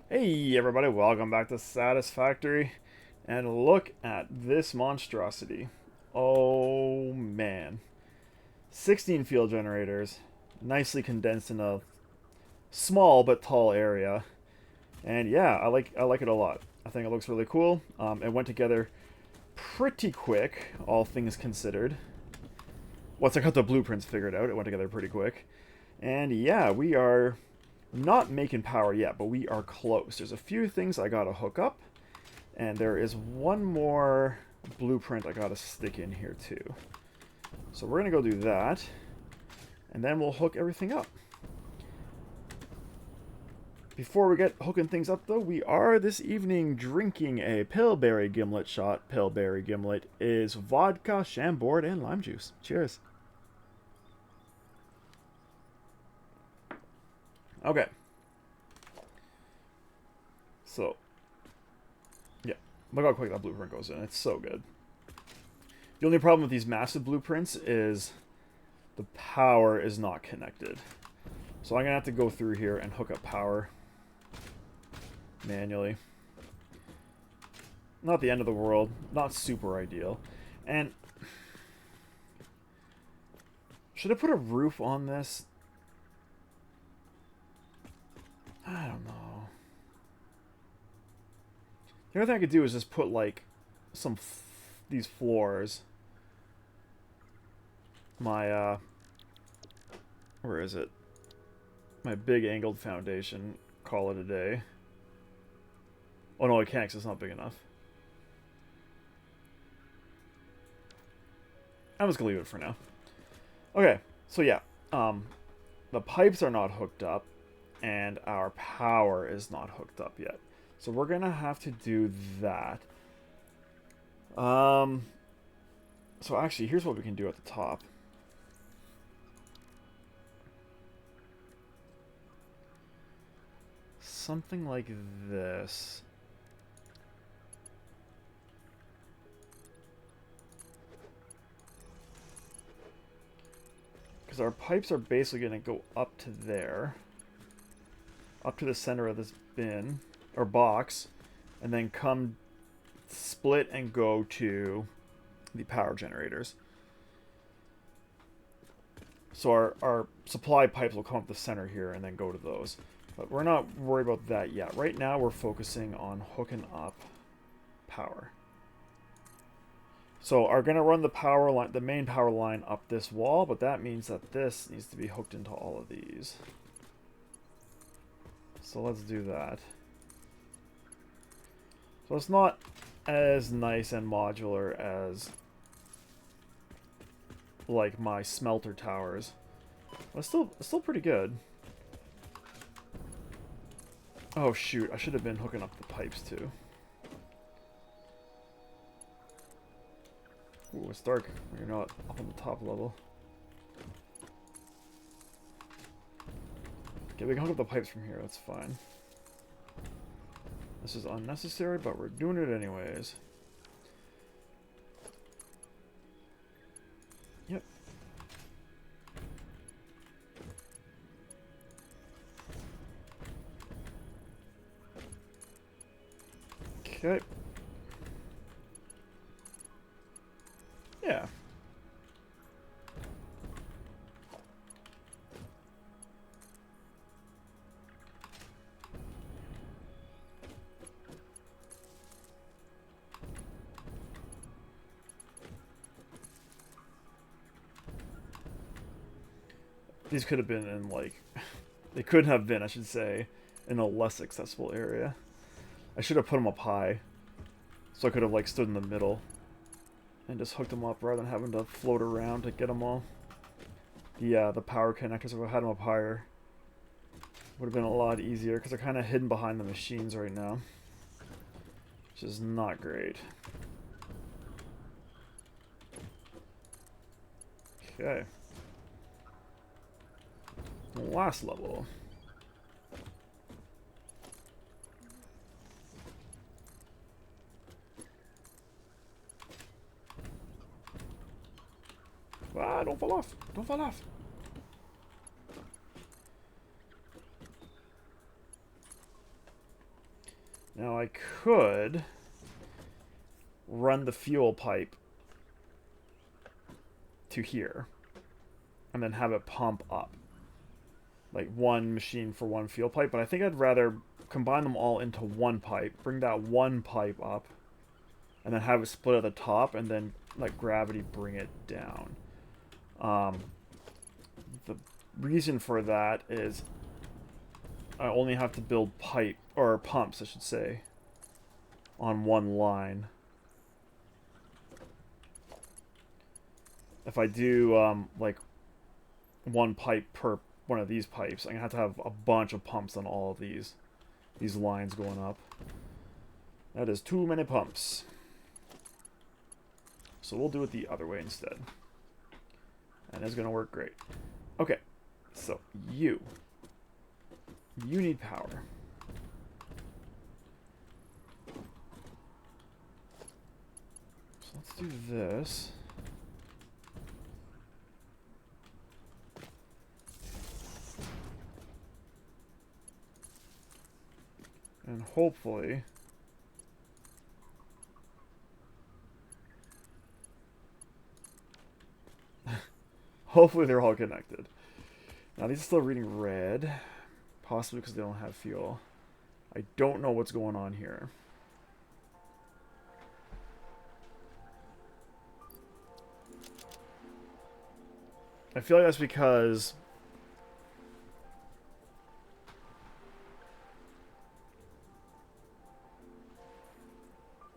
Hey everybody, welcome back to Satisfactory. And look at this monstrosity. Oh man. 16 field generators, nicely condensed in a small but tall area. And yeah, I like it a lot. I think it looks really cool. It went together pretty quick, all things considered. Once I got the blueprints figured out, it went together pretty quick. And yeah, we are not making power yet, but we are close. There's a few things I gotta hook up. And there is one more blueprint I gotta stick in here too. So we're gonna go do that, and then we'll hook everything up. Before we get hooking things up though, we are this evening drinking a Paleberry Gimlet shot. Paleberry Gimlet is vodka, Chambord, and lime juice. Cheers. Okay. So, yeah. Look how quick that blueprint goes in. It's so good. The only problem with these massive blueprints is the power is not connected. So I'm going to have to go through here and hook up power manually. Not the end of the world. Not super ideal. And should I put a roof on this? I don't know. The only thing I could do is just put like these floors. My where is it? My big angled foundation. Call it a day. Oh no, I can't because it's not big enough. I'm just gonna leave it for now. Okay, so yeah, the pipes are not hooked up, and our power is not hooked up yet. So we're gonna have to do that. So actually, here's what we can do at the top. Something like this. Because our pipes are basically going to go up to there. Up to the center of this bin, or box. And then come split and go to the power generators. So our supply pipes will come up the center here and then go to those. But we're not worried about that yet. Right now we're focusing on hooking up power. So are going to run the power line, the main power line up this wall, but that means that this needs to be hooked into all of these. So let's do that. So it's not as nice and modular as like my smelter towers. But it's still pretty good. Oh shoot, I should have been hooking up the pipes too. Ooh, it's dark when you're not up on the top level. Okay, we can hook up the pipes from here, that's fine. This is unnecessary, but we're doing it anyways. Yep. Okay. Yeah. These could have been in, like... They could have been, I should say, in a less accessible area. I should have put them up high. So I could have, like, stood in the middle. And just hooked them up rather than having to float around to get them all. The power connectors, if I had them up higher, would have been a lot easier, because they're kind of hidden behind the machines right now. Which is not great. Okay. Last level. Ah, don't fall off. Don't fall off. Now I could run the fuel pipe to here and then have it pump up. Like one machine for one fuel pipe, but I think I'd rather combine them all into one pipe, bring that one pipe up, and then have it split at the top, and then let gravity bring it down. The reason for that is I only have to build pumps, I should say, on one line. If I do like one pipe per one of these pipes, I'm gonna have to have a bunch of pumps on all of these lines going up. That is too many pumps. So we'll do it the other way instead. And it's gonna work great. Okay, so you need power. So let's do this. And hopefully they're all connected. Now these are still reading red, possibly because they don't have fuel. I don't know what's going on here. I feel like that's because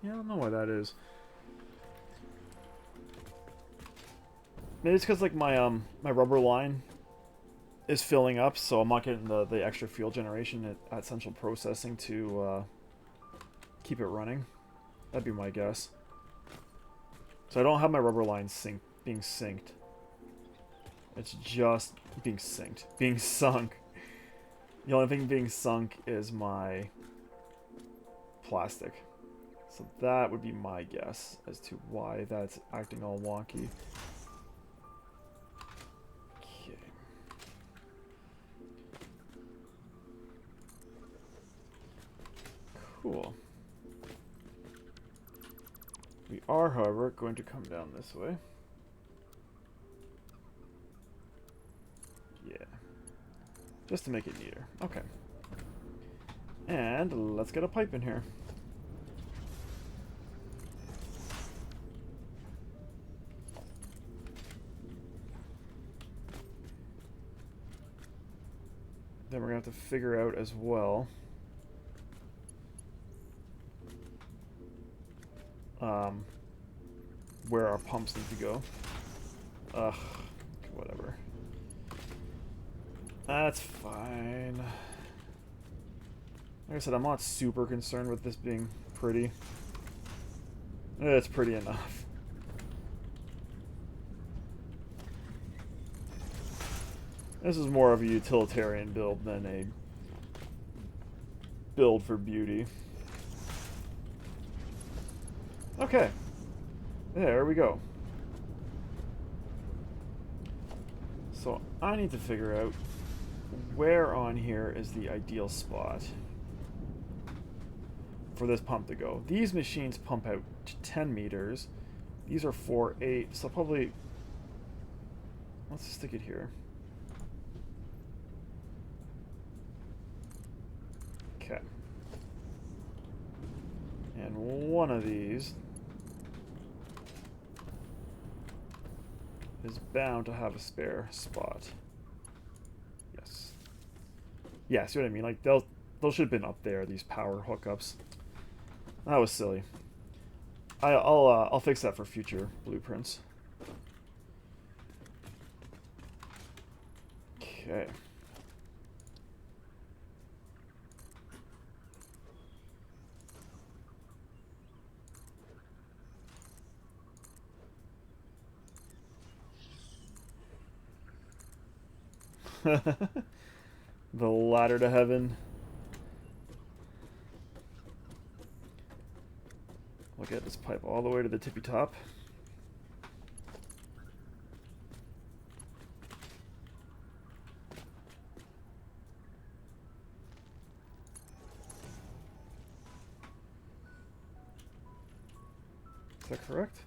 yeah, I don't know why that is. Maybe it's because like my rubber line is filling up, so I'm not getting the extra fuel generation at central processing to keep it running. That'd be my guess. So I don't have my rubber line being synced. It's just being sunk. The only thing being sunk is my plastic. So that would be my guess as to why that's acting all wonky. Okay. Cool. We are, however, going to come down this way. Yeah. Just to make it neater. Okay. And let's get a pipe in here. Then we're going to have to figure out as well where our pumps need to go. Ugh, whatever. That's fine. Like I said, I'm not super concerned with this being pretty. It's pretty enough. This is more of a utilitarian build than a build for beauty. Okay. There we go. So I need to figure out where on here is the ideal spot for this pump to go. These machines pump out to 10 meters. These are 4.8, so probably... Let's stick it here. Okay. And one of these is bound to have a spare spot. Yes. Yeah, see what I mean? Like, those should have been up there, these power hookups. That was silly. I'll fix that for future blueprints. Okay. The ladder to heaven. We'll get this pipe all the way to the tippy top. that correct?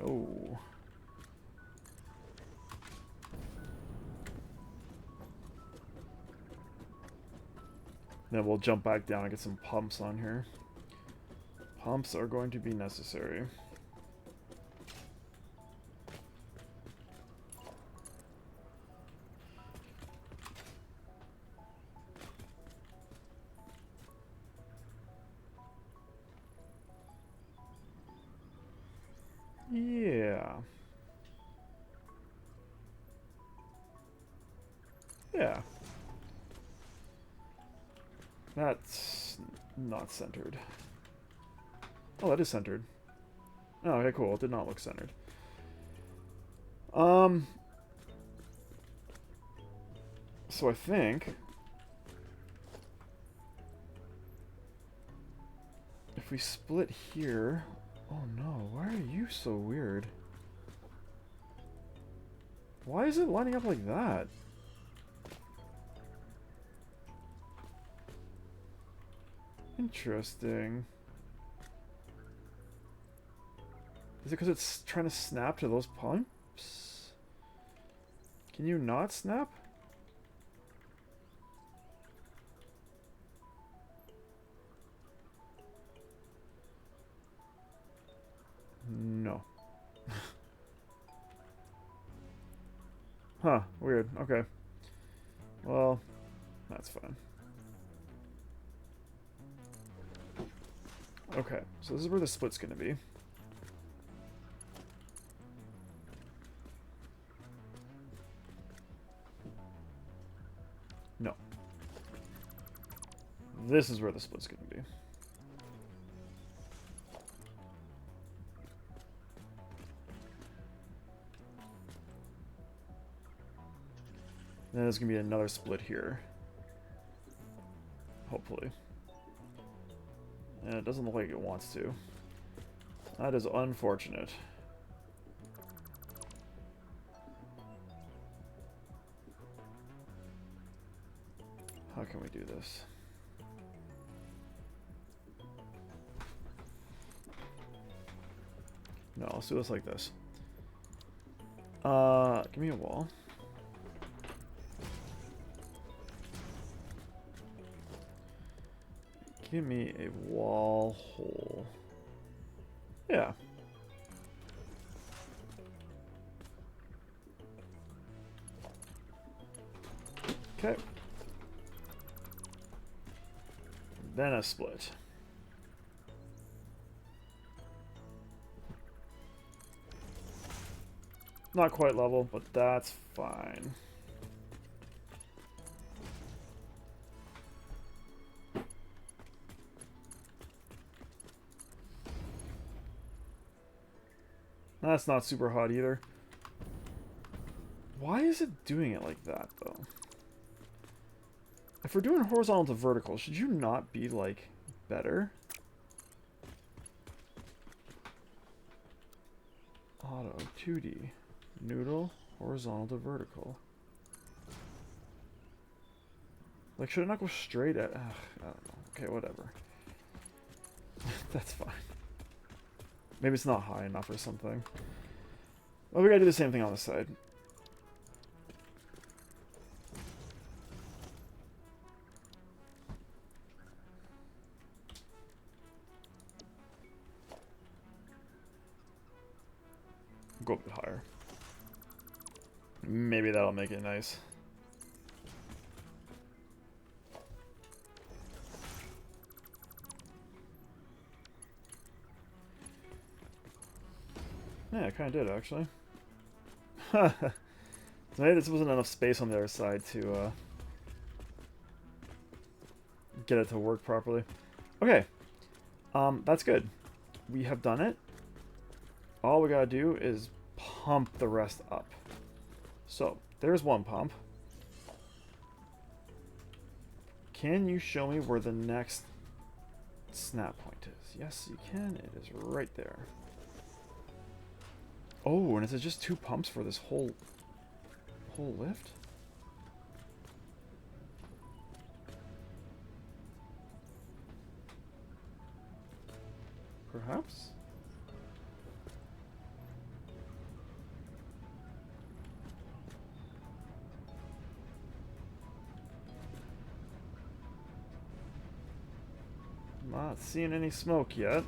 No. Then we'll jump back down and get some pumps on here. Pumps are going to be necessary. Yeah. Yeah. That's not centered. Oh, that is centered. Oh, okay, cool. It did not look centered. So I think if we split here... Oh no, why are you so weird? Why is it lining up like that? Interesting. Is it because it's trying to snap to those pumps? Can you not snap? No. Huh, weird. Okay. Well, that's fine. Okay, so this is where the split's gonna be. No. This is where the split's gonna be. Then there's gonna be another split here. Hopefully. And it doesn't look like it wants to. That is unfortunate. How can we do this? No, let's do this like this. Give me a wall. Give me a wall hole. Yeah. Okay. Then a split. Not quite level, but that's fine. That's not super hot either. Why is it doing it like that, though? If we're doing horizontal to vertical, should you not be, like, better? Auto, 2D, noodle, horizontal to vertical. Like, should it not go straight at... Ugh, I don't know. Okay, whatever. That's fine. Maybe it's not high enough or something. Well, we gotta do the same thing on this side. Go a bit higher. Maybe that'll make it nice. Yeah, it kind of did, actually. So maybe this wasn't enough space on the other side to get it to work properly. Okay. That's good. We have done it. All we gotta do is pump the rest up. So, there's one pump. Can you show me where the next snap point is? Yes, you can. It is right there. Oh, and is it just 2 pumps for this whole lift? Perhaps? Not seeing any smoke yet.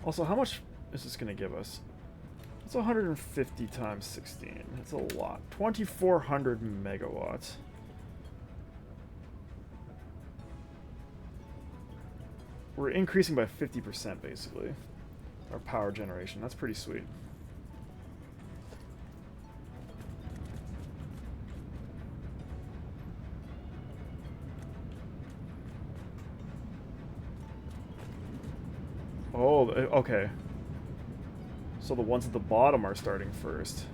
Also, how much is this going to give us? It's 150 times 16. That's a lot. 2,400 megawatts. We're increasing by 50% basically. Our power generation. That's pretty sweet. Oh, okay. So the ones at the bottom are starting first.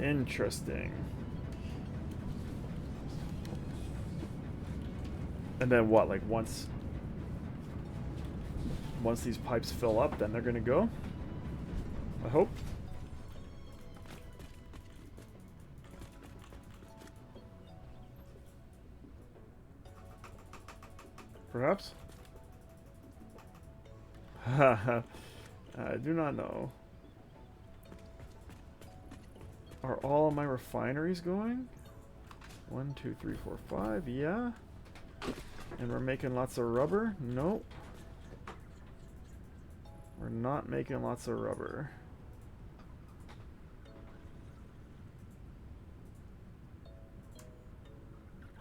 Interesting. And then what? Like once these pipes fill up, then they're gonna go? I hope. Perhaps? I do not know. Are all of my refineries going? 1, 2, 3, 4, 5, yeah. And we're making lots of rubber? Nope. We're not making lots of rubber.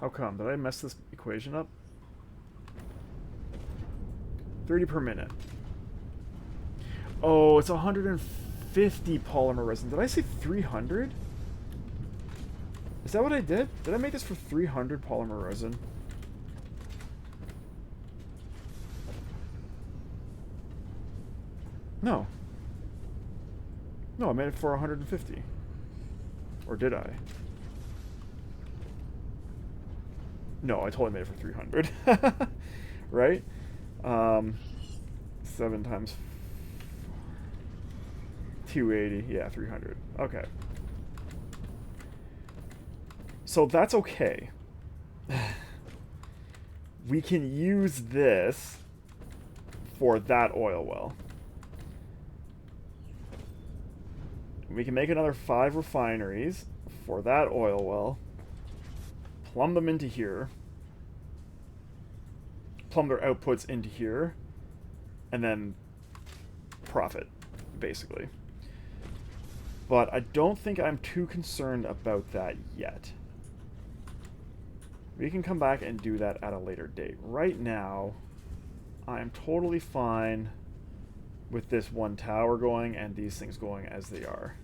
How come? Did I mess this equation up? 30 per minute. Oh, it's 150 polymer resin. Did I say 300? Is that what I did? Did I make this for 300 polymer resin? No. No, I made it for 150. Or did I? No, I totally made it for 300. Right? 7 times 280. Yeah, 300. Okay. So that's okay. We can use this for that oil well. We can make another 5 refineries for that oil well. Plumb them into here. Plumb their outputs into here. And then profit, basically. But I don't think I'm too concerned about that yet. We can come back and do that at a later date. Right now, I'm totally fine with this one tower going and these things going as they are.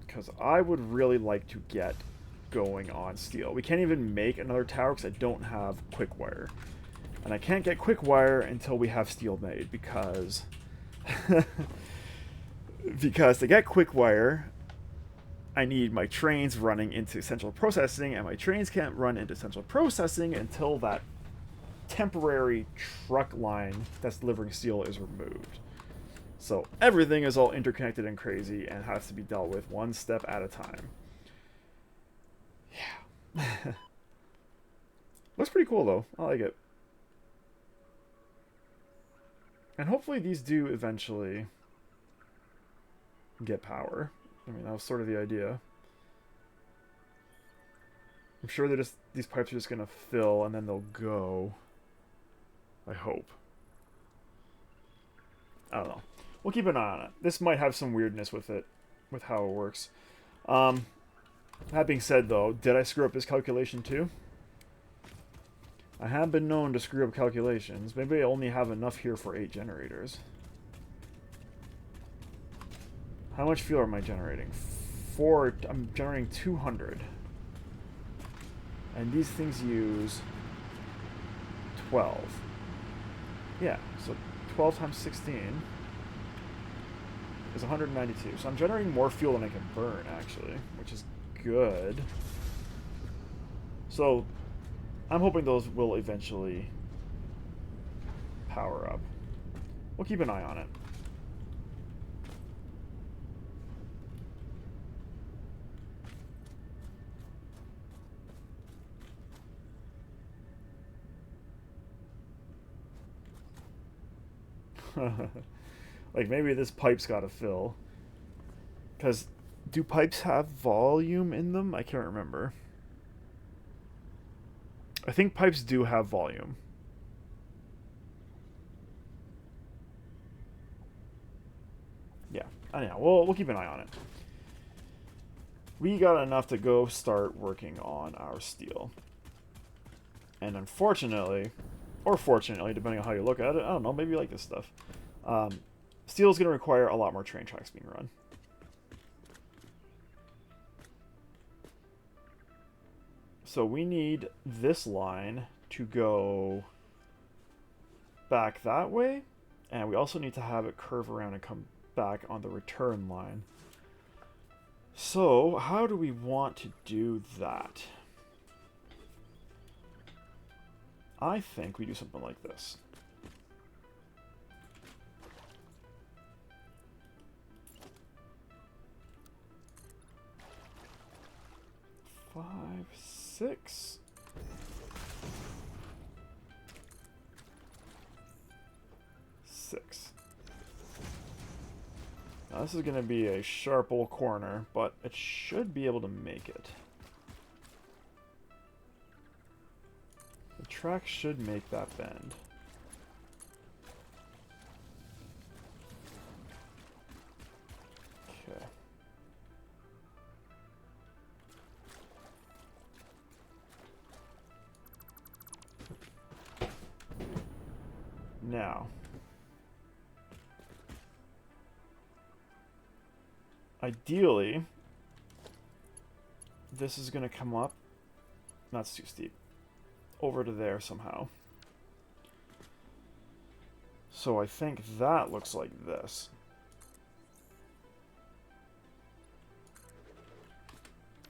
Because I would really like to get going on steel. We can't even make another tower because I don't have quick wire. And I can't get quick wire until we have steel made because... because to get quick wire, I need my trains running into central processing, and my trains can't run into central processing until that temporary truck line that's delivering steel is removed. So everything is all interconnected and crazy and has to be dealt with one step at a time. Yeah. Looks pretty cool though. I like it. And hopefully these do eventually get power. I mean, that was sort of the idea. I'm sure these pipes are just going to fill and then they'll go. I hope. I don't know. We'll keep an eye on it. This might have some weirdness with it, with how it works. That being said, though, did I screw up this calculation too? I have been known to screw up calculations. Maybe I only have enough here for 8 generators. How much fuel am I generating? I'm generating 200. And these things use 12. Yeah, so 12 times 16 is 192. So I'm generating more fuel than I can burn, actually, which is good. So I'm hoping those will eventually power up. We'll keep an eye on it. Like, maybe this pipe's got to fill. Because, do pipes have volume in them? I can't remember. I think pipes do have volume. Yeah. Anyhow, we'll keep an eye on it. We got enough to go start working on our steel. And unfortunately, or fortunately, depending on how you look at it, I don't know, maybe you like this stuff. Steel is going to require a lot more train tracks being run. So we need this line to go back that way, and we also need to have it curve around and come back on the return line. So how do we want to do that? I think we do something like this. Five, six. Six. Now this is going to be a sharp old corner, but it should be able to make it. The track should make that bend. Okay. Now, ideally, this is going to come up. That's too steep. Over to there somehow. So I think that looks like this.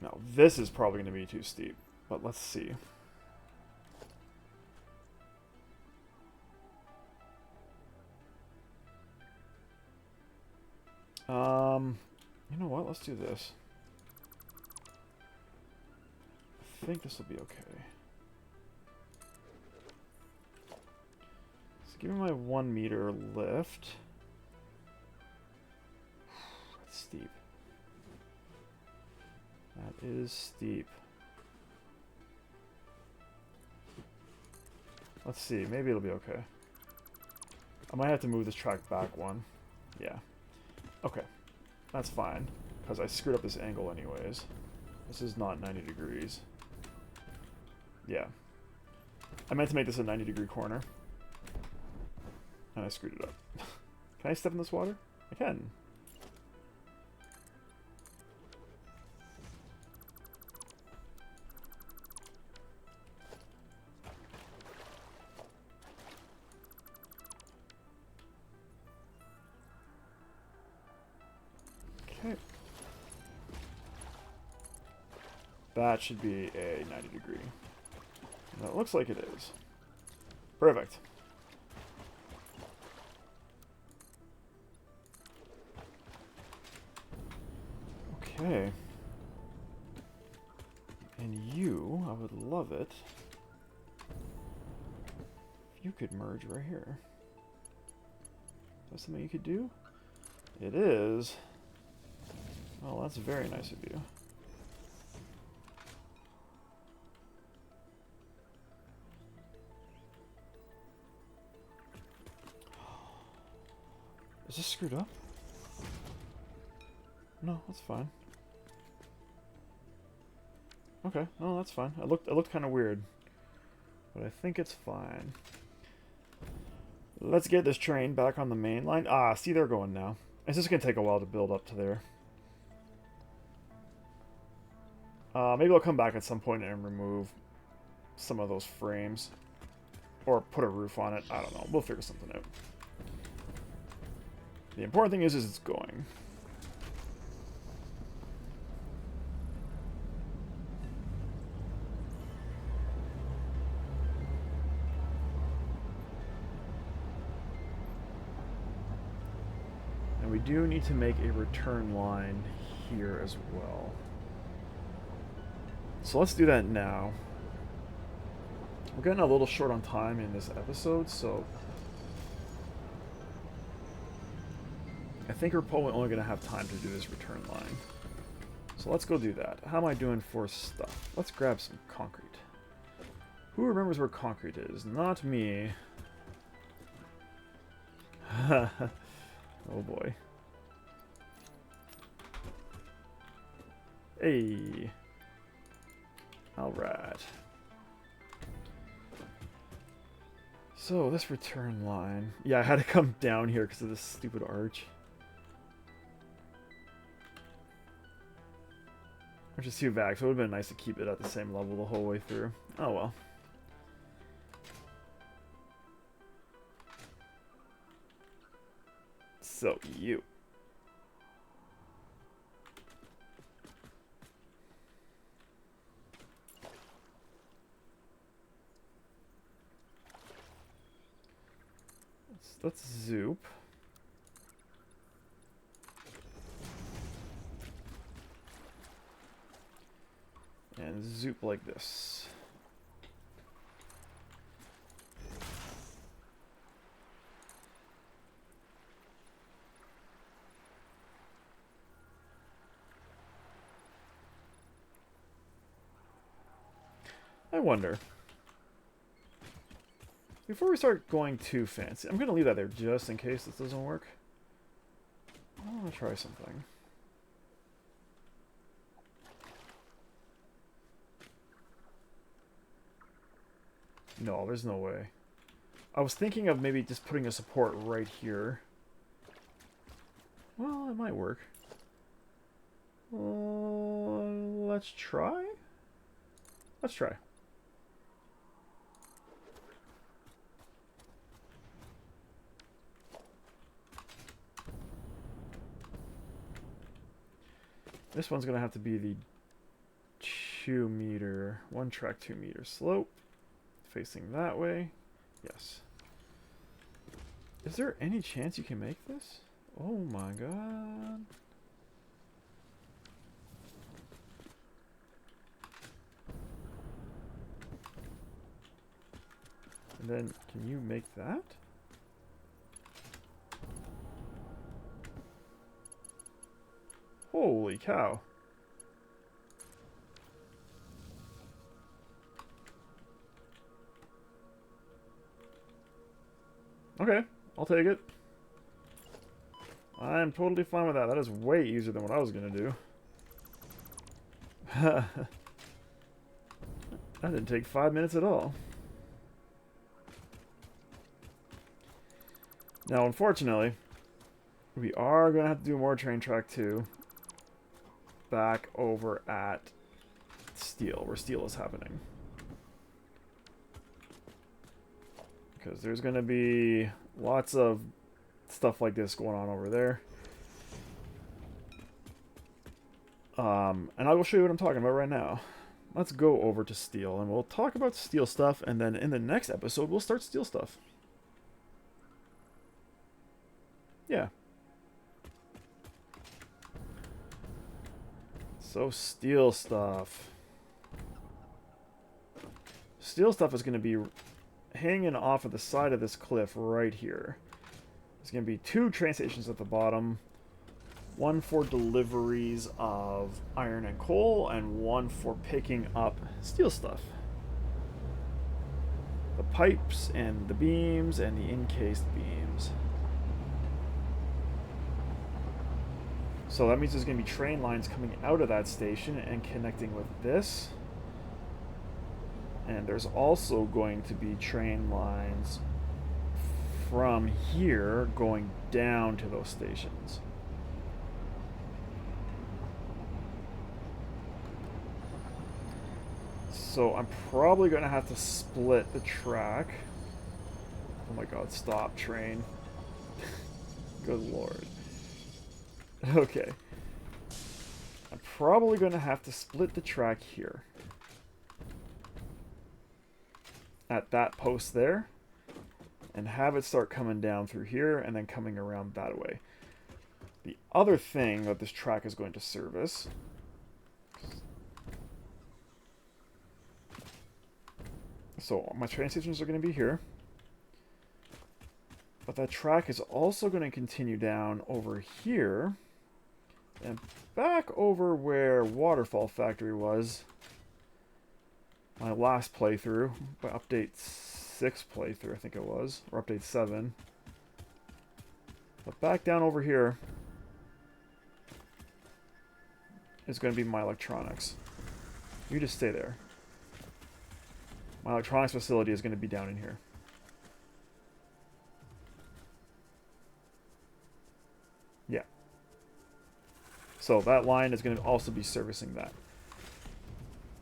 Now, this is probably going to be too steep, but let's see. You know what? Let's do this. I think this will be okay. So give me my 1 meter lift. That's steep. That is steep. Let's see. Maybe it'll be okay. I might have to move this track back one. Yeah. Okay. That's fine, because I screwed up this angle anyways. This is not 90 degrees. Yeah. I meant to make this a 90-degree corner. And I screwed it up. Can I step in this water? I can. Okay. That should be a 90 degree. That looks like it is. Perfect. Okay. And you, I would love it if you could merge right here. Is that something you could do? It is. Oh, that's very nice of you. Is this screwed up? No, that's fine. Okay, no, that's fine. It looked kind of weird, but I think it's fine. Let's get this train back on the main line. Ah, see, they're going now. It's just gonna take a while to build up to there. Maybe I'll come back at some point and remove some of those frames, or put a roof on it. I don't know. We'll figure something out. The important thing is it's going. And we do need to make a return line here as well. So let's do that now. We're getting a little short on time in this episode, so I think we're probably only going to have time to do this return line. So let's go do that. How am I doing for stuff? Let's grab some concrete. Who remembers where concrete is? Not me. Oh boy. Hey. Alright. So, this return line... Yeah, I had to come down here because of this stupid arch. Which is too bad, so it would have been nice to keep it at the same level the whole way through. Oh well. So, you. Let's zoop. And zoop like this. I wonder. Before we start going too fancy, I'm going to leave that there just in case this doesn't work. I want to try something. No, there's no way. I was thinking of maybe just putting a support right here. Well, it might work. Let's try? Let's try. This one's going to have to be the 2 meter, 1 track 2 meter slope. Facing that way. Yes. Is there any chance you can make this? Oh my god. And then, can you make that? Holy cow. Okay, I'll take it. I'm totally fine with that. That is way easier than what I was going to do. That didn't take 5 minutes at all. Now, unfortunately, we are going to have to do more train track 2 back over at Steel, where Steel is happening. Because there's going to be lots of stuff like this going on over there. And I will show you what I'm talking about right now. Let's go over to Steel, and we'll talk about Steel stuff, and then in the next episode, we'll start Steel stuff. Yeah. So, Steel stuff. Steel stuff is going to be hanging off of the side of this cliff right here. There's going to be 2 train stations at the bottom. One for deliveries of iron and coal, and one for picking up steel stuff. The pipes and the beams and the encased beams. So that means there's going to be train lines coming out of that station and connecting with this. And there's also going to be train lines from here going down to those stations. So I'm probably going to have to split the track. Oh my god, stop, train. Good lord. Okay. I'm probably going to have to split the track here. At that post there. And have it start coming down through here and then coming around that way. The other thing that this track is going to service... So my train stations are going to be here. But that track is also going to continue down over here. And back over where Waterfall Factory was. My last playthrough. By update 6 playthrough, I think it was. Or update 7. But back down over here is going to be my electronics. You just stay there. My electronics facility is going to be down in here. Yeah. So that line is going to also be servicing that.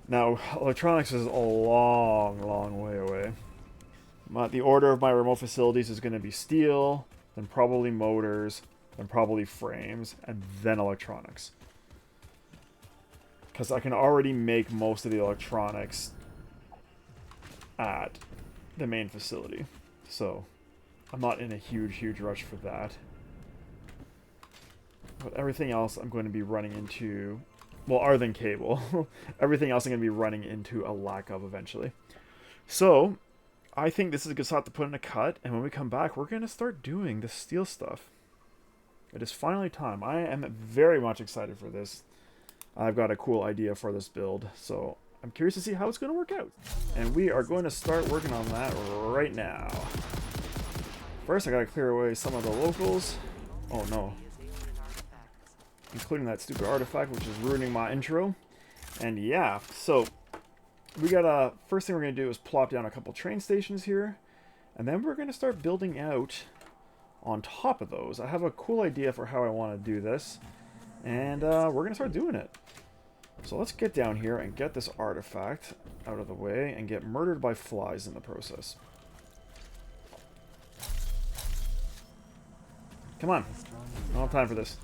Now, electronics is a long, long way away. The order of my remote facilities is going to be steel, then probably motors, then probably frames, and then electronics. Because I can already make most of the electronics at the main facility. So, I'm not in a huge, huge rush for that. But everything else I'm going to be running into... Well, other than cable. Everything else I'm going to be running into a lack of eventually. So, I think this is a good spot to put in a cut. And when we come back, we're going to start doing the steel stuff. It is finally time. I am very much excited for this. I've got a cool idea for this build. So, I'm curious to see how it's going to work out. And we are going to start working on that right now. First, I got to clear away some of the locals. Oh, no. Including that stupid artifact, which is ruining my intro. And yeah, so we got first thing we're going to do is plop down a couple train stations here. And then we're going to start building out on top of those. I have a cool idea for how I want to do this. And we're going to start doing it. So let's get down here and get this artifact out of the way and get murdered by flies in the process. Come on. I don't have time for this.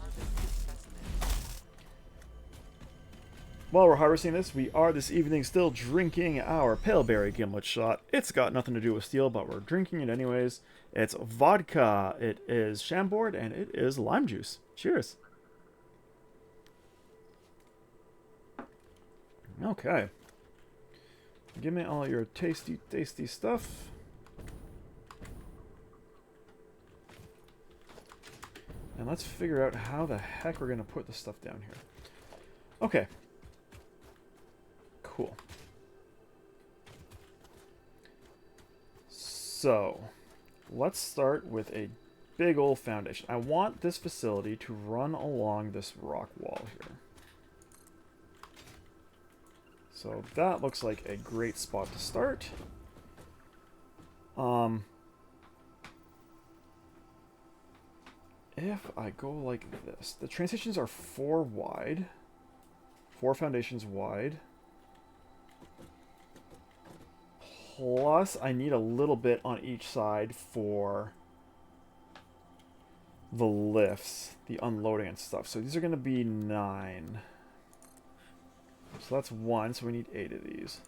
While we're harvesting this, we are this evening still drinking our Paleberry Gimlet shot. It's got nothing to do with steel, but we're drinking it anyways. It's vodka, it is Chambord, and it is lime juice. Cheers. Okay. Give me all your tasty, tasty stuff. And let's figure out how the heck we're going to put this stuff down here. Okay. Cool. So, let's start with a big old foundation. I want this facility to run along this rock wall here. So that looks like a great spot to start. If I go like this, the train stations are 4 wide, 4 foundations wide. Plus, I need a little bit on each side for the lifts, the unloading and stuff. So these are going to be 9. So that's 1, so we need 8 of these.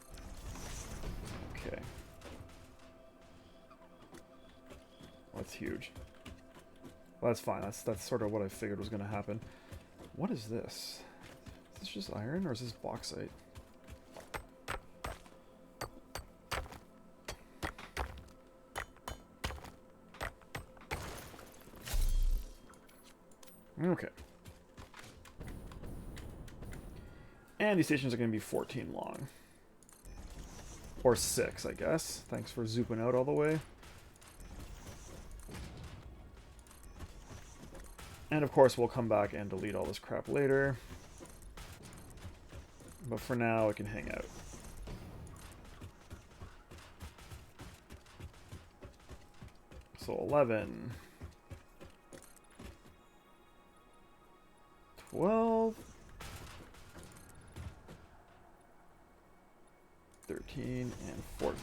Okay. Well, that's huge. Well, that's fine. That's sort of what I figured was going to happen. What is this? Is this just iron or is this bauxite? Okay. And these stations are going to be 14 long. Or 6, I guess. Thanks for zooming out all the way. And of course, we'll come back and delete all this crap later. But for now, it can hang out. So 11. 12. 13 and 14.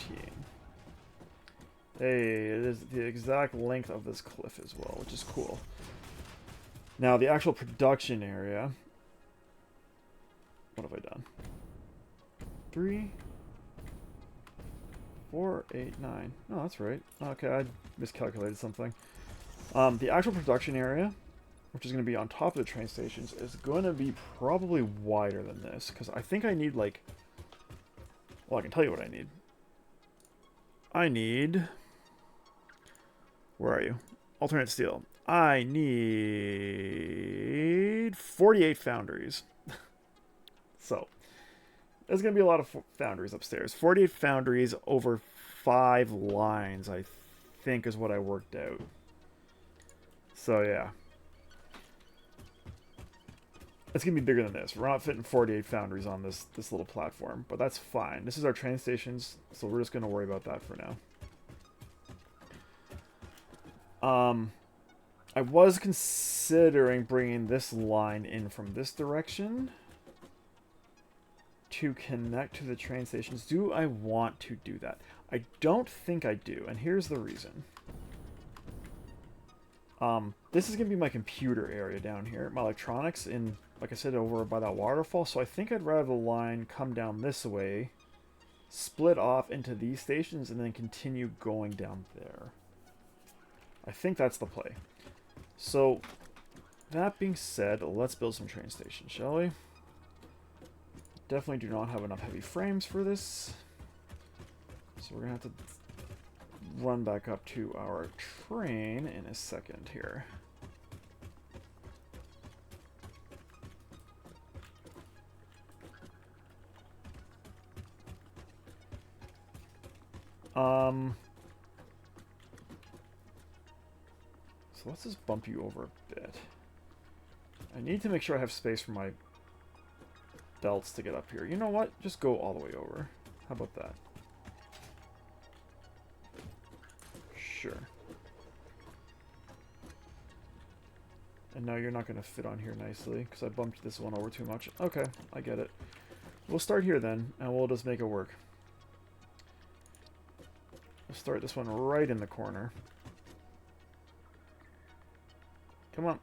Hey, it is the exact length of this cliff as well, which is cool. Now, the actual production area... What have I done? 3, 4, 8, 9. Oh, that's right. Okay, I miscalculated something. The actual production area, which is going to be on top of the train stations, is going to be probably wider than this. Because I think I need, like... Well, I can tell you what I need. Where are you? alternate steel. I need 48 foundries. So, there's going to be a lot of foundries upstairs. 48 foundries over 5 lines, I think, is what I worked out. So, yeah. It's going to be bigger than this. We're not fitting 48 foundries on this little platform, but that's fine. This is our train stations, so we're just going to worry about that for now. I was considering bringing this line in from this direction to connect to the train stations. Do I want to do that? I don't think I do, and here's the reason. This is going to be my computer area down here. My electronics in, like I said, over by that waterfall. So I think I'd rather the line come down this way, split off into these stations, and then continue going down there. I think that's the play. So, that being said, let's build some train stations, shall we? Definitely do not have enough heavy frames for this. So we're going to have to run back up to our train in a second here. So let's just bump you over a bit. I need to make sure I have space for my belts to get up here. You know what? Just go all the way over. How about that? Sure. And now you're not going to fit on here nicely because I bumped this one over too much. Okay, I get it. We'll start here then, and we'll just make it work. We'll start this one right in the corner. Come on.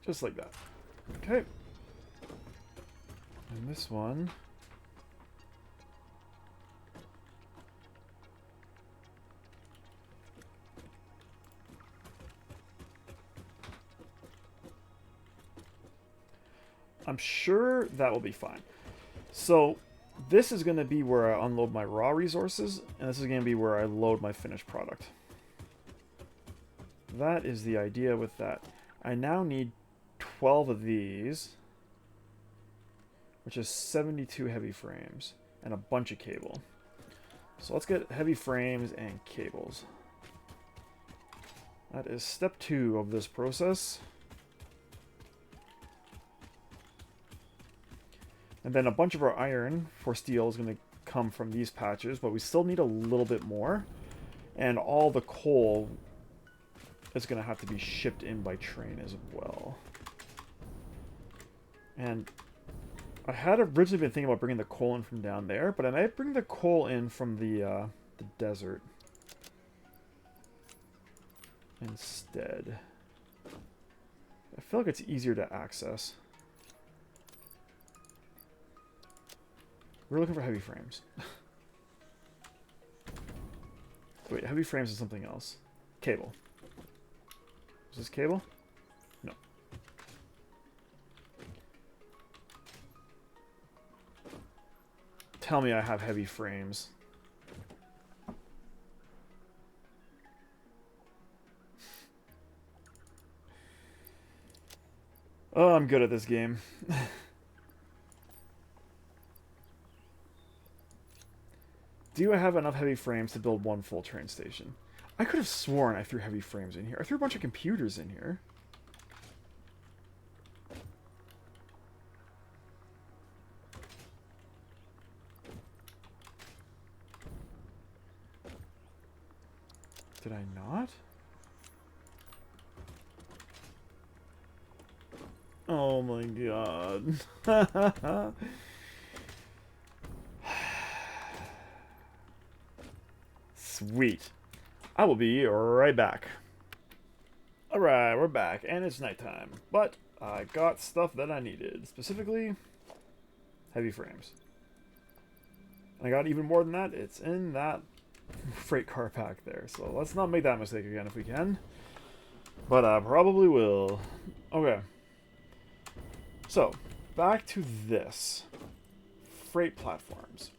Just like that. Okay. And this one... I'm sure that will be fine. So, this is going to be where I unload my raw resources, and this is going to be where I load my finished product. That is the idea with that. I now need 12 of these, which is 72 heavy frames, and a bunch of cable. So let's get heavy frames and cables. That is step 2 of this process. And then a bunch of our iron for steel is going to come from these patches, but we still need a little bit more. And all the coal is going to have to be shipped in by train as well. And I had originally been thinking about bringing the coal in from down there, but I might bring the coal in from the desert instead. I feel like it's easier to access. We're looking for heavy frames. Wait, heavy frames is something else. Cable. Is this cable? No. Tell me I have heavy frames. Oh, I'm good at this game. Do I have enough heavy frames to build one full train station? I could have sworn I threw heavy frames in here. I threw a bunch of computers in here. Did I not? Oh my god. Sweet. I will be right back. Alright, we're back, and it's nighttime. But I got stuff that I needed. Specifically, heavy frames. And I got even more than that. It's in that freight car pack there. So let's not make that mistake again if we can. But I probably will. Okay. So, back to this. Freight platforms.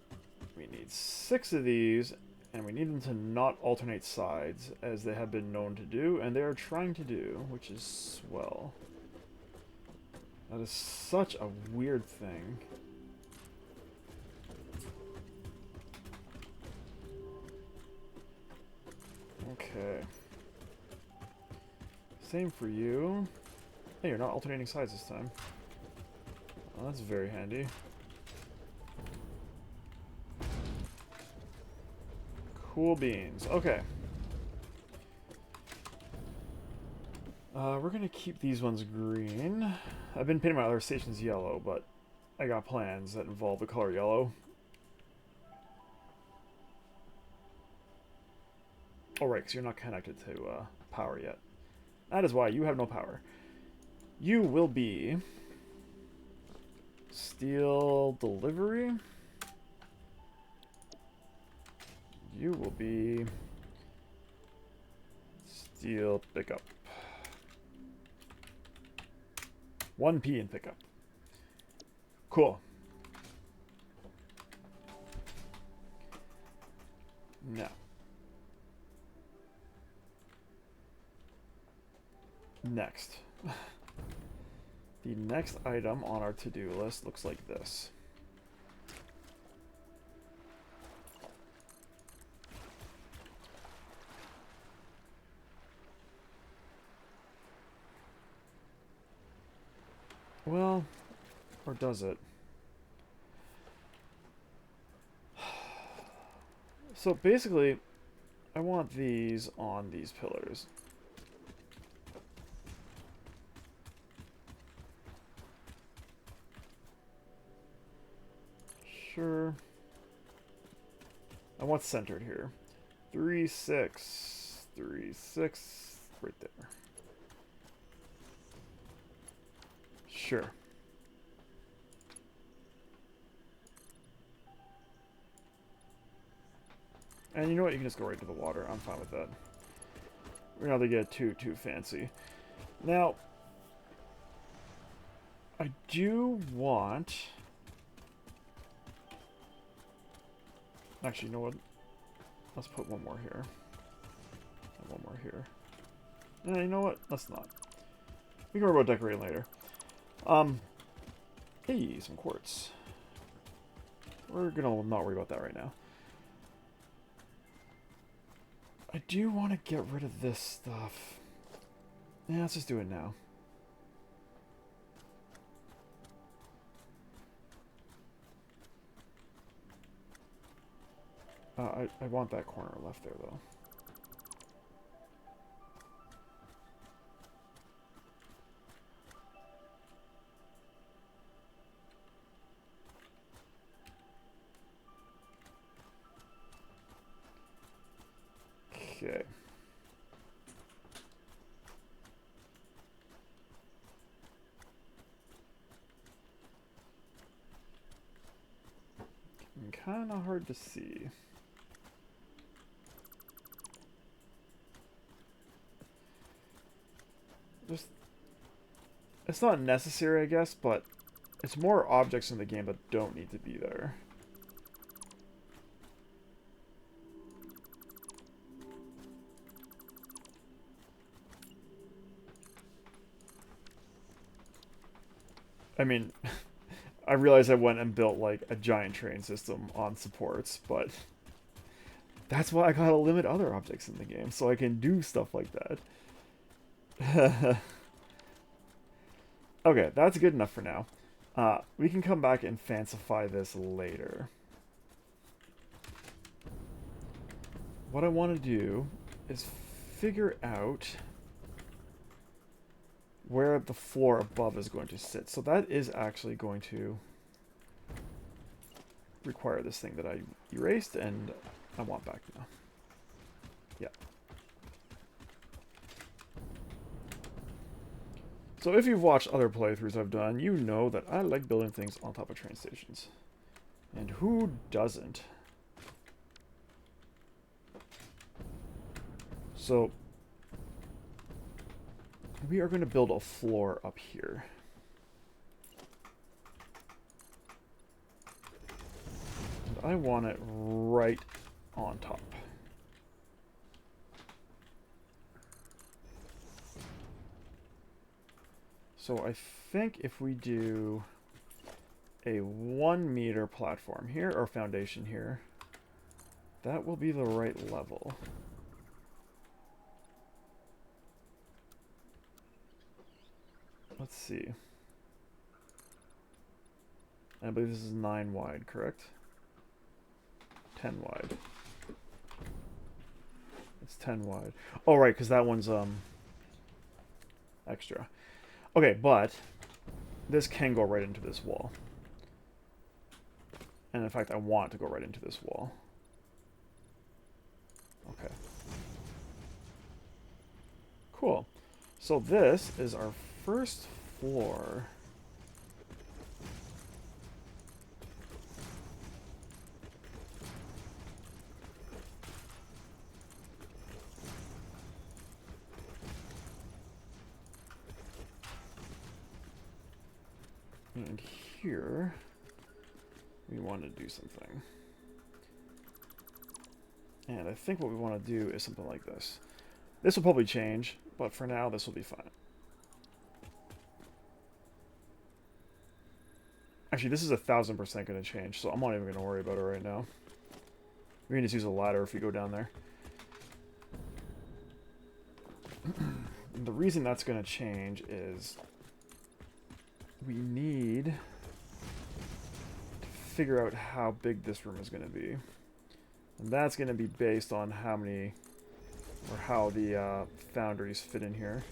We need 6 of these, And we need them to not alternate sides, as they have been known to do, and they are trying to do, which is swell. That is such a weird thing. Okay. Same for you. Hey, you're not alternating sides this time. Well, that's very handy. Cool beans. Okay. We're gonna keep these ones green. I've been painting my other stations yellow, but I got plans that involve the color yellow. Oh, right, because you're not connected to power yet. That is why you have no power. You will be steel delivery. You will be steel pickup. 1P in pickup. Cool. Now. Next. The next item on our to-do list looks like this. Well, or does it? So basically, I want these on these pillars. Sure. I want centered here. 3, 6, 3, 6, right there. Sure. And you know what? You can just go right to the water. I'm fine with that. We're not going to get too fancy. Now, I do want... Actually, you know what? Let's put one more here. And one more here. You know what? Let's not. We can worry about decorating later. Hey, some quartz. We're gonna not worry about that right now. I do want to get rid of this stuff. Yeah, let's just do it now. I want that corner left there, though. Okay. Kind of hard to see. Just, it's not necessary, I guess, but it's more objects in the game that don't need to be there. I mean, I realized I went and built like a giant train system on supports, but that's why I gotta limit other objects in the game, so I can do stuff like that. Okay, that's good enough for now. We can come back and fancify this later. What I want to do is figure out where the floor above is going to sit. So that is actually going to require this thing that I erased and I want back now. Yeah. So if you've watched other playthroughs I've done, you know that I like building things on top of train stations. And who doesn't? So we are going to build a floor up here. And I want it right on top. So I think if we do a 1 meter platform here, or foundation here, that will be the right level. Let's see. I believe this is 9 wide, correct? 10 wide. It's 10 wide. Oh, right, because that one's extra. Okay, but this can go right into this wall. And in fact, I want to go right into this wall. Okay. Cool. So this is our first floor. And here, we want to do something. And I think what we want to do is something like this. This will probably change, but for now, this will be fine. Actually, this is 1000% going to change, so I'm not even going to worry about it right now. We can just use a ladder if we go down there. And the reason that's going to change is we need to figure out how big this room is going to be. And that's going to be based on how many, or how the foundries fit in here.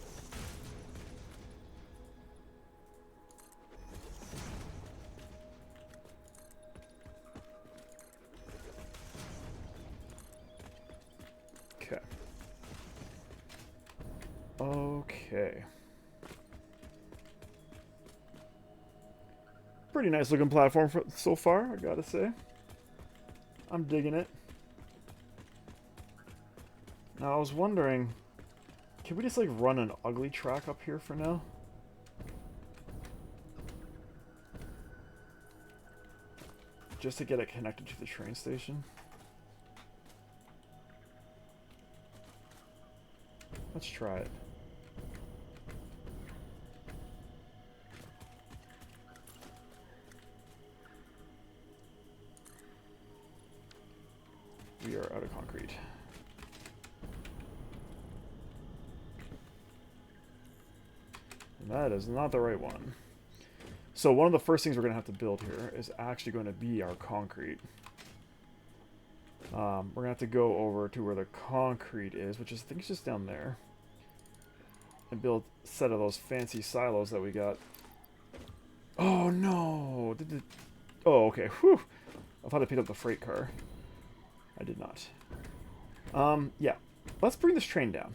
Okay. Okay. Pretty nice looking platform so far, I gotta say. I'm digging it. Now I was wondering, can we just like run an ugly track up here for now? Just to get it connected to the train station? Let's try it. We are out of concrete. And that is not the right one. So one of the first things we're going to have to build here is actually going to be our concrete. We're going to have to go over to where the concrete is, which is, I think it's just down there. And build a set of those fancy silos that we got. Oh no! Oh, okay. Whew. I thought I picked up the freight car. I did not. Yeah. Let's bring this train down.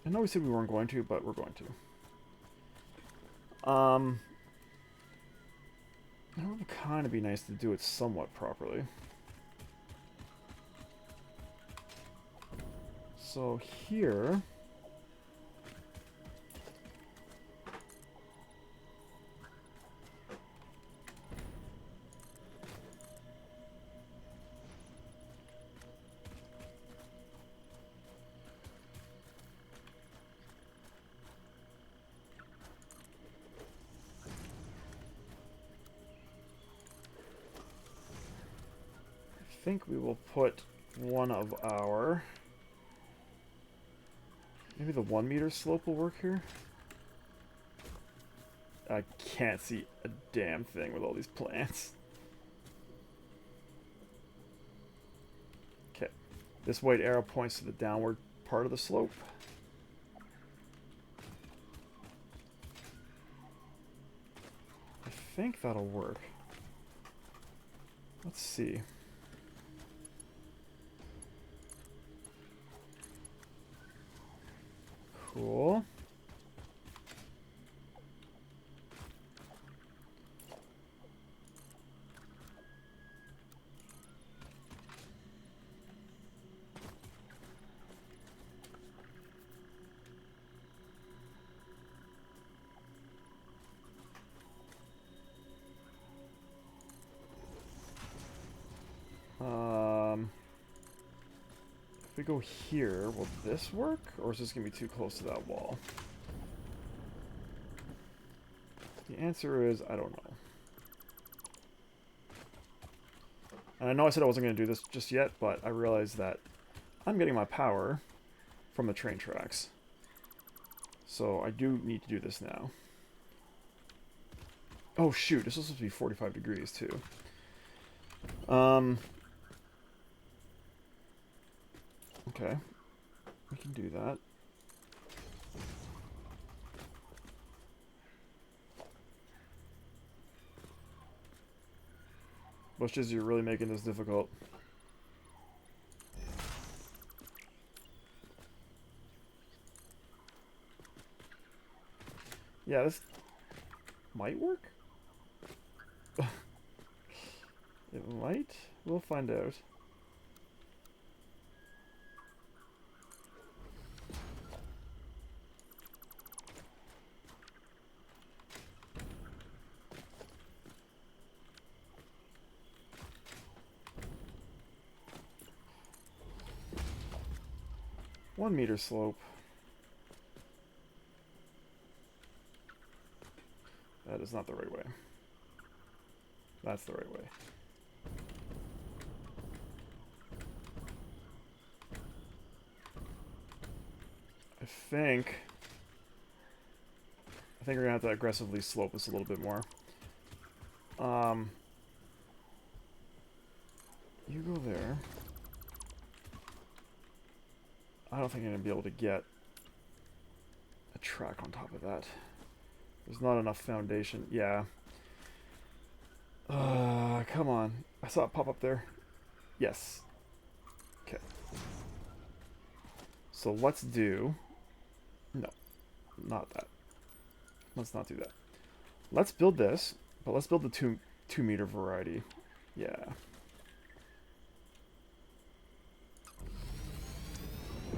I know we said we weren't going to, but we're going to. It would kind of be nice to do it somewhat properly. So here... I think we will put one of our... Maybe the 1 meter slope will work here? I can't see a damn thing with all these plants. Okay. This white arrow points to the downward part of the slope. I think that'll work. Let's see. Cool. If we go here, will this work? Or is this going to be too close to that wall? The answer is, I don't know. And I know I said I wasn't going to do this just yet, but I realized that I'm getting my power from the train tracks. So I do need to do this now. Oh shoot, this was supposed to be 45 degrees too. Okay. We can do that. Bushes, you're really making this difficult. Yeah, this might work. It might. We'll find out. One meter slope. That is not the right way. That's the right way. I think we're gonna have to aggressively slope this a little bit more. You go there. I don't think I'm gonna be able to get a track on top of that. There's not enough foundation. Yeah. Come on. I saw it pop up there. Yes. Okay. So let's do... No. Not that. Let's not do that. Let's build this, but let's build the two meter variety. Yeah.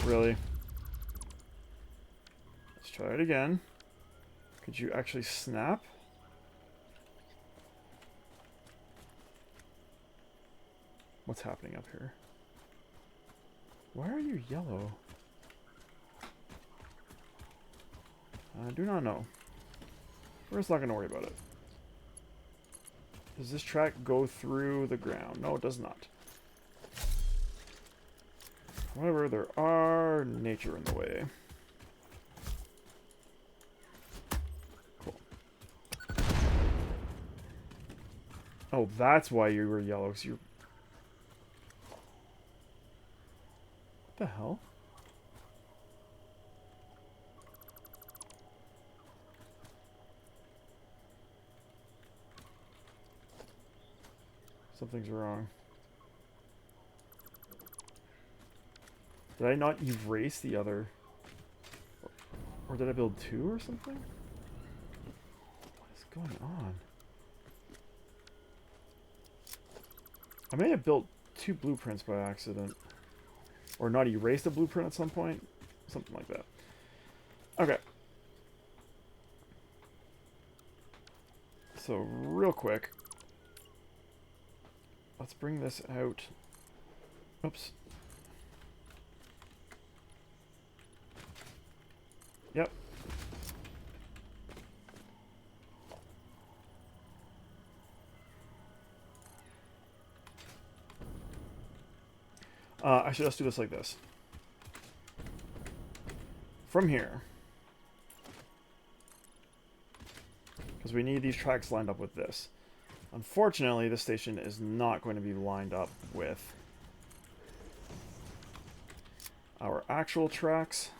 Really? Let's try it again. Could you actually snap? What's happening up here? Why are you yellow? I do not know. We're just not going to worry about it. Does this track go through the ground? No, it does not. However, there are nature in the way. Cool. Oh, that's why you were yellow, 'cause you're... What the hell? Something's wrong. Did I not erase the other? Or did I build two or something? What is going on? I may have built two blueprints by accident. Or not erased a blueprint at some point. Something like that. Okay. So, real quick. Let's bring this out. Oops. Yep. I should just do this like this. From here. Because we need these tracks lined up with this. Unfortunately, this station is not going to be lined up with our actual tracks.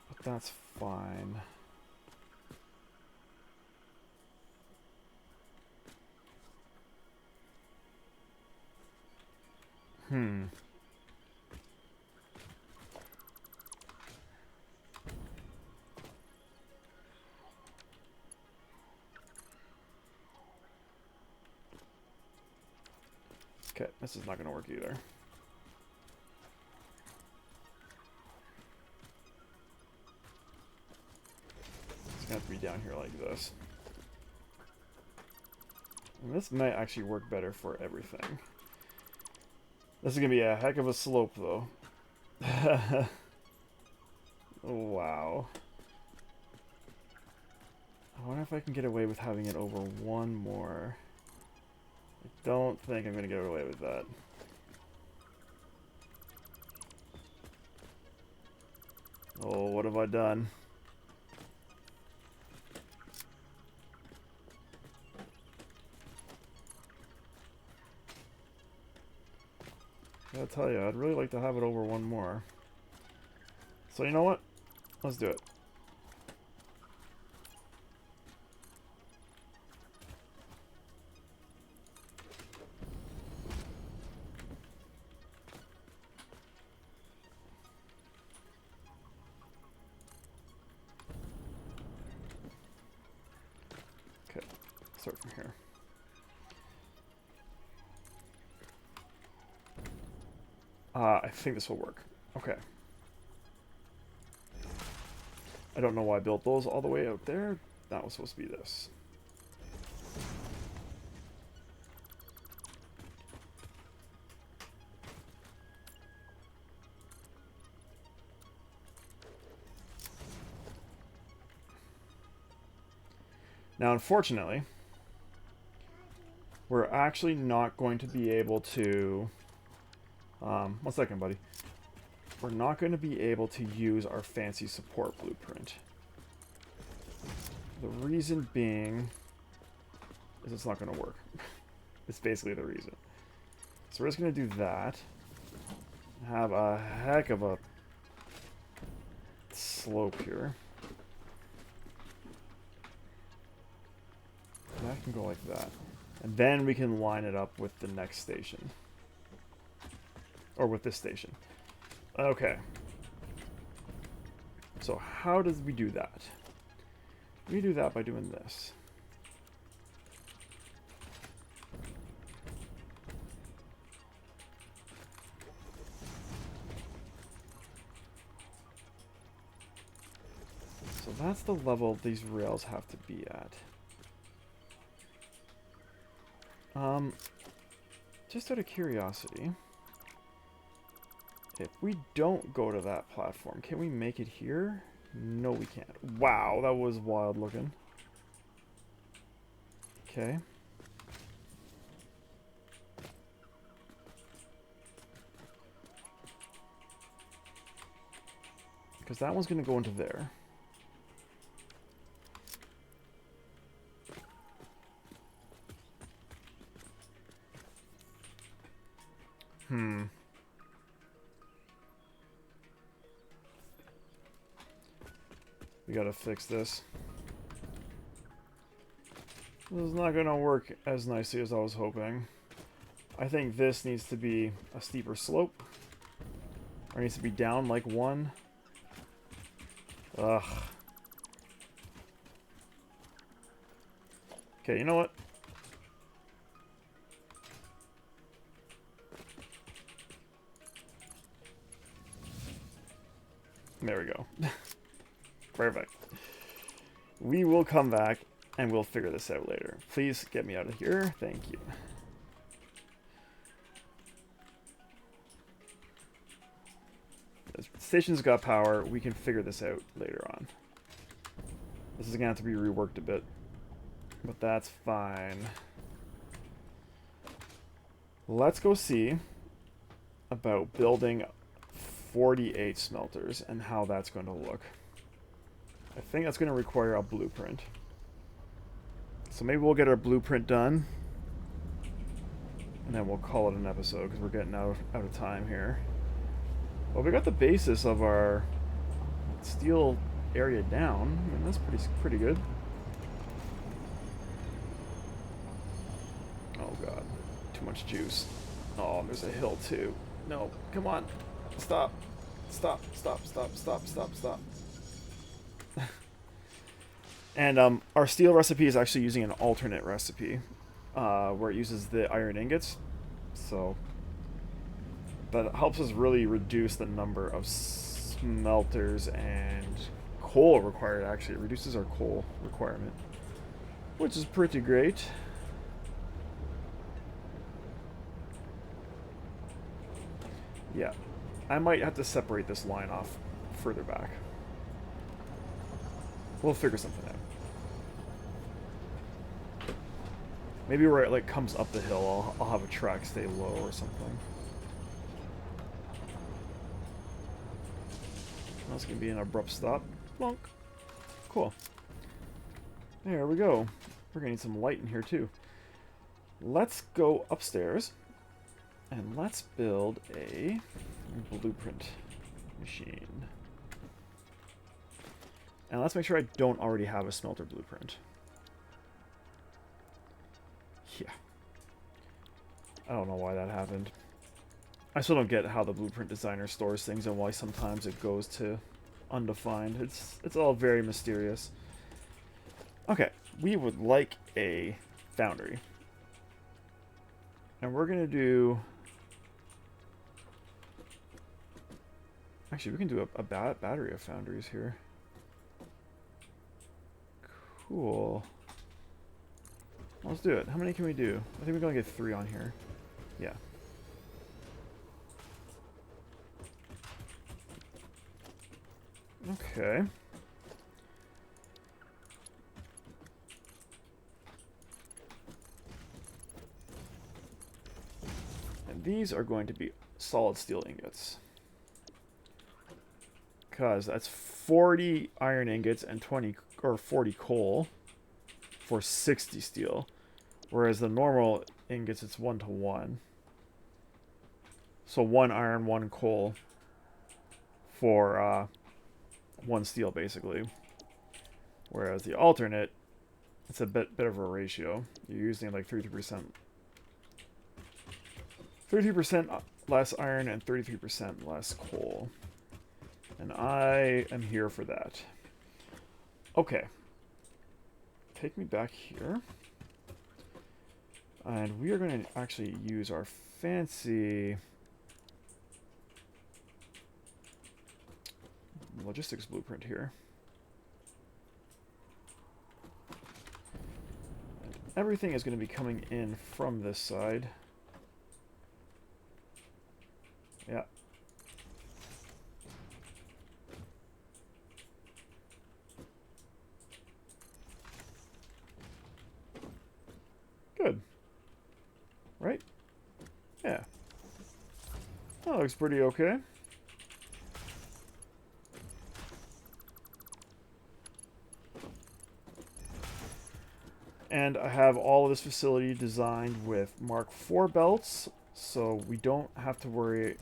But that's fine. Okay, this is not going to work either. It's going to have to be down here like this. And this might actually work better for everything. This is going to be a heck of a slope, though. Wow. I wonder if I can get away with having it over one more. I don't think I'm going to get away with that. Oh, what have I done? I gotta tell you, I'd really like to have it over one more. So you know what? Let's do it. Okay, start from here. I think this will work. Okay. I don't know why I built those all the way out there. That was supposed to be this. Now, unfortunately, we're actually not going to be able to... 1 second, buddy. We're not going to be able to use our fancy support blueprint. The reason being is it's not going to work. It's basically the reason. So we're just going to do that. Have a heck of a slope here. And that can go like that. And then we can line it up with the next station. Or with this station. Okay. So how does we do that? We do that by doing this. So that's the level these rails have to be at. Just out of curiosity, if we don't go to that platform, can we make it here? No, we can't. Wow, that was wild looking. Okay. Because that one's going to go into there. We gotta fix this. This is not gonna work as nicely as I was hoping. I think this needs to be a steeper slope. Or needs to be down like one. Ugh. Okay, you know what? There we go. Perfect. We will come back and we'll figure this out later. Please get me out of here. Thank you. The station's got power. We can figure this out later on. This is going to have to be reworked a bit. But that's fine. Let's go see about building 48 smelters and how that's going to look. I think that's going to require a blueprint. So maybe we'll get our blueprint done. And then we'll call it an episode because we're getting out of time here. Well, we got the basis of our steel area down. I mean, that's pretty good. Oh god, too much juice. Oh, there's a hill too. No, come on. Stop. Stop, stop, stop, stop, stop, stop. And our steel recipe is actually using an alternate recipe where it uses the iron ingots. So that helps us really reduce the number of smelters and coal required. Actually, it reduces our coal requirement, which is pretty great. Yeah, I might have to separate this line off further back. We'll figure something out. Maybe where it like comes up the hill, I'll have a track stay low or something. That's gonna be an abrupt stop. Plonk. Cool. There we go. We're gonna need some light in here too. Let's go upstairs and let's build a blueprint machine. And let's make sure I don't already have a smelter blueprint. Yeah. I don't know why that happened. I still don't get how the blueprint designer stores things and why sometimes it goes to undefined. It's all very mysterious. Okay, we would like a foundry. And we're going to do... Actually, we can do a battery of foundries here. Cool. Let's do it. How many can we do? I think we're going to get 3 on here. Yeah. Okay. And these are going to be solid steel ingots. Because that's 40 iron ingots and 20 or 40 coal for 60 steel. Whereas the normal ingots, it's 1-to-1. So 1 iron, 1 coal for 1 steel, basically. Whereas the alternate, it's a bit of a ratio. You're using like 33%. 33% less iron and 33% less coal. And I am here for that. Okay. Take me back here. And we are going to actually use our fancy logistics blueprint here. And everything is going to be coming in from this side. Yeah. Good. Right? Yeah. That looks pretty okay. And I have all of this facility designed with Mark IV belts, so we don't have to worry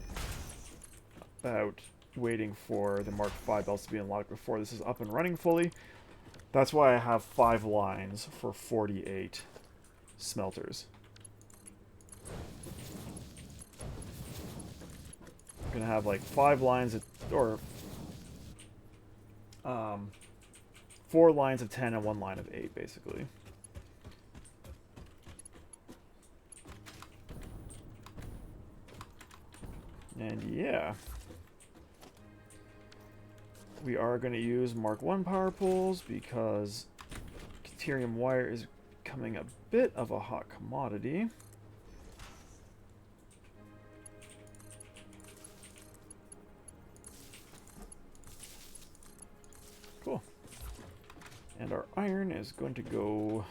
about waiting for the Mark V belts to be unlocked before this is up and running fully. That's why I have 5 lines for 48 smelters. I'm gonna have like 5 lines of, or 4 lines of 10 and 1 line of 8, basically. And yeah, we are going to use Mark I power poles because Caterium wire is becoming a bit of a hot commodity. Cool. And our iron is going to go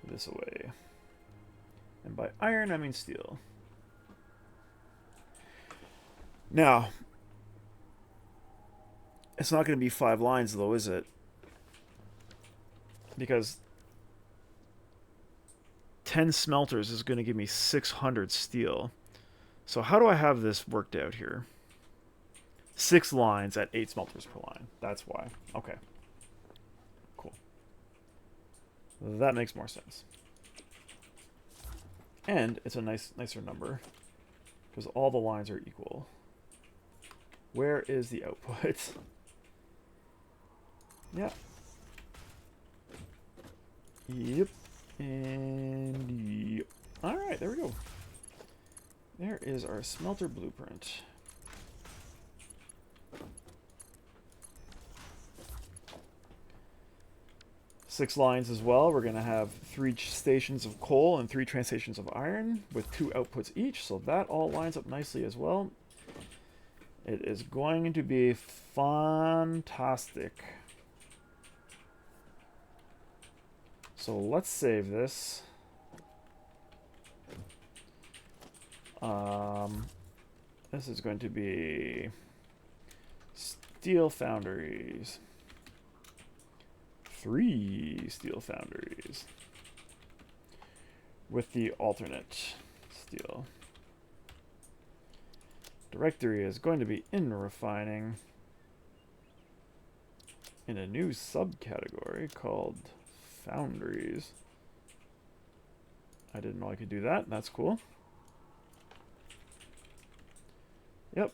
this way. And by iron, I mean steel. Now, it's not going to be 5 lines, though, is it? Because 10 smelters is going to give me 600 steel. So how do I have this worked out here? 6 lines at 8 smelters per line. That's why. Okay. Cool. That makes more sense. And it's a nicer number. Because all the lines are equal. Where is the output? Yeah. Yep. And yep. Alright, there we go. There is our smelter blueprint. Six lines as well. We're going to have 3 stations of coal and 3 train stations of iron with 2 outputs each. So that all lines up nicely as well. It is going to be fantastic. So let's save this. This is going to be steel foundries. 3 steel foundries with the alternate steel. Directory is going to be in refining in a new subcategory called foundries. I didn't know I could do that. That's cool. Yep.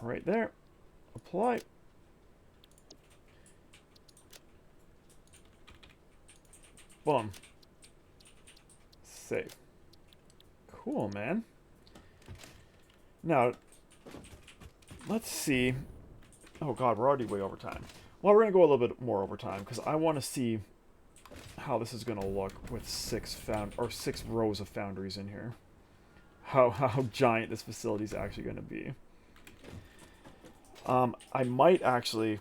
Right there. Apply. Boom. Save. Cool, man. Now, let's see. Oh god, we're already way over time. Well, we're going to go a little bit more over time because I want to see how this is going to look with 6 rows of foundries in here. How giant this facility is actually going to be. I might actually...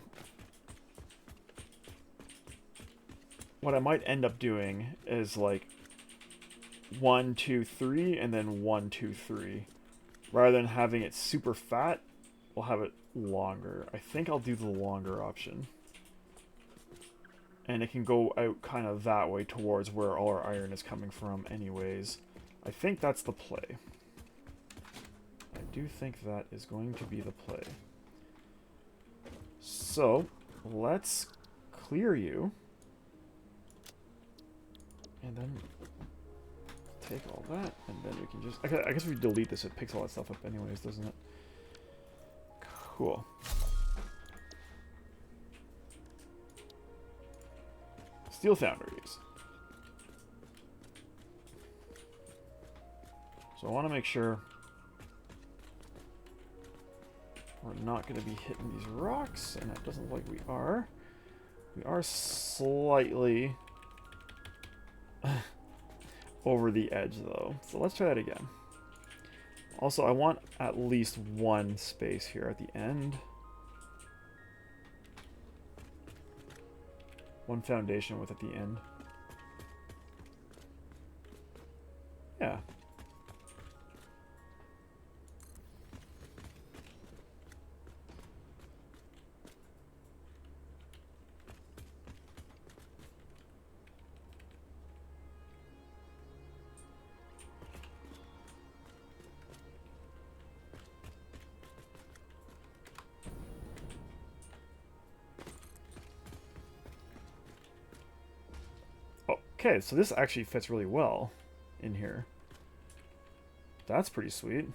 What I might end up doing is like 1, 2, 3, and then 1, 2, 3. Rather than having it super fat, we'll have it longer. I think I'll do the longer option. And it can go out kind of that way towards where all our iron is coming from anyways. I think that's the play. I do think that is going to be the play. So, let's clear you. And then take all that, and then we can just... I guess if we delete this, it picks all that stuff up anyways, doesn't it? Cool. Steel foundries. So I want to make sure we're not going to be hitting these rocks, and it doesn't look like we are. We are slightly over the edge, though. So let's try that again. Also, I want at least 1 space here at the end. 1 foundation width at the end. Yeah. Okay, so this actually fits really well in here. That's pretty sweet.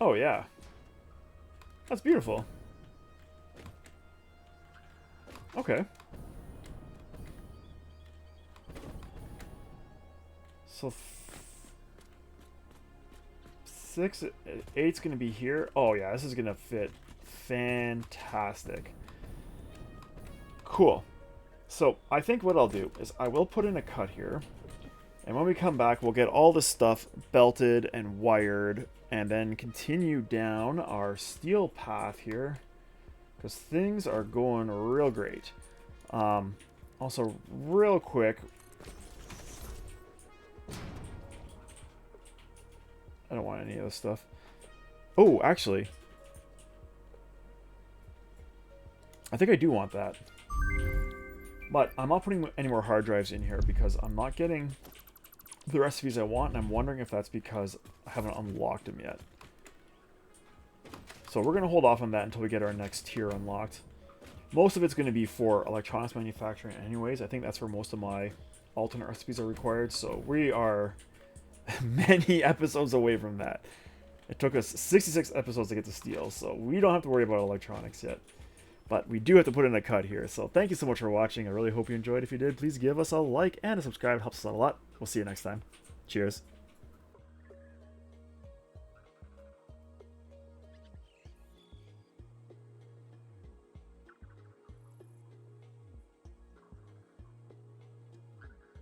Oh yeah. That's beautiful. Okay. So 6, 8's gonna be here. Oh yeah, this is gonna fit fantastic. Cool. So I think what I'll do is I will put in a cut here, and when we come back, we'll get all this stuff belted and wired, and then continue down our steel path here, because things are going real great. Also, real quick, I don't want any of this stuff. Oh, actually, I think I do want that. But I'm not putting any more hard drives in here because I'm not getting the recipes I want, and I'm wondering if that's because I haven't unlocked them yet. So we're going to hold off on that until we get our next tier unlocked. Most of it's going to be for electronics manufacturing anyways. I think that's where most of my alternate recipes are required. So we are many episodes away from that. It took us 66 episodes to get to steel, so we don't have to worry about electronics yet. But we do have to put in a cut here. So thank you so much for watching. I really hope you enjoyed. If you did, please give us a like and a subscribe. It helps us out a lot. We'll see you next time. Cheers.